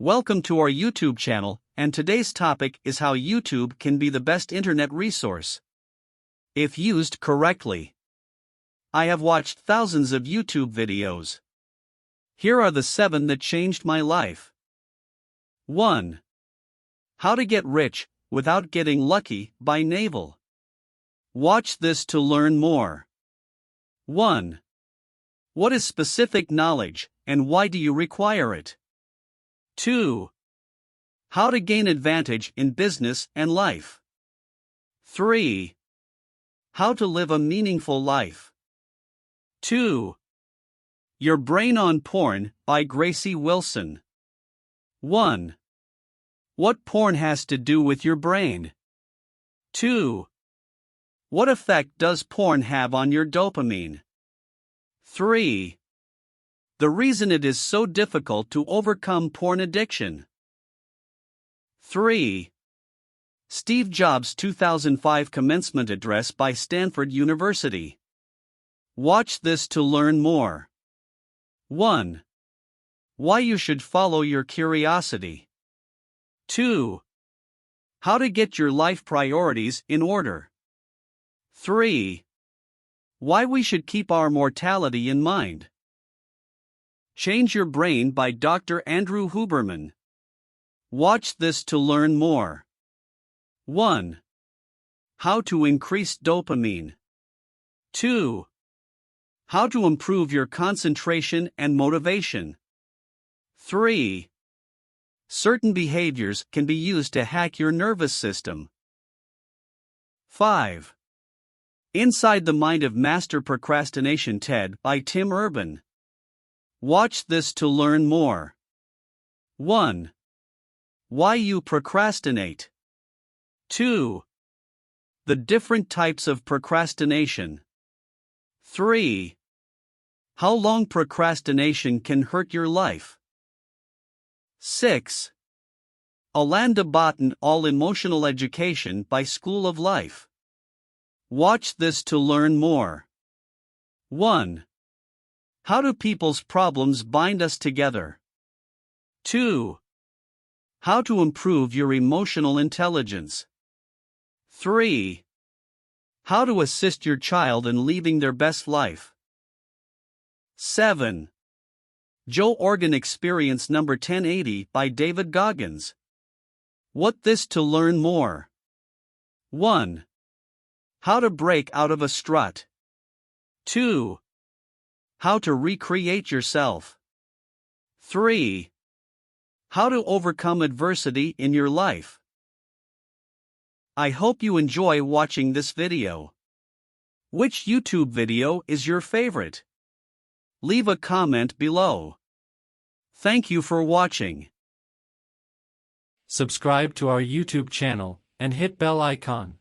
Welcome to our YouTube channel, and today's topic is how YouTube can be the best internet resource if used correctly. I have watched thousands of YouTube videos. Here are the 7 that changed my life. 1. How to Get Rich Without Getting Lucky by Naval. Watch this to learn more. 1. What is specific knowledge, and why do you require it? 2. How to gain advantage in business and life. 3. How to live a meaningful life. 2. Your Brain on Porn by Gracie Wilson. 1. What porn has to do with your brain? 2. What effect does porn have on your dopamine? 3. The reason it is so difficult to overcome porn addiction. 3. Steve Jobs' 2005 commencement address by Stanford University. Watch this to learn more. 1. Why you should follow your curiosity. 2. How to get your life priorities in order. 3. Why we should keep our mortality in mind. Change Your Brain by Dr. Andrew Huberman. Watch this to learn more. 1. How to increase dopamine. 2. How to improve your concentration and motivation. 3. Certain behaviors can be used to hack your nervous system. 5. Inside the Mind of Master Procrastination TED by Tim Urban. Watch this to learn more. 1. Why you procrastinate. 2. The different types of procrastination. 3. How long procrastination can hurt your life. 6. Alain de Botton All Emotional Education by School of Life. Watch this to learn more. 1. How do people's problems bind us together? 2. How to improve your emotional intelligence. 3. How to assist your child in living their best life. 7. Joe Organ Experience Number 1080 by David Goggins. What this to learn more. 1. How to break out of a strut. 2. How to recreate yourself. 3. How to overcome adversity in your life. I hope you enjoy watching this video. Which YouTube video is your favorite? Leave a comment below. Thank you for watching. Subscribe to our YouTube channel and hit bell icon.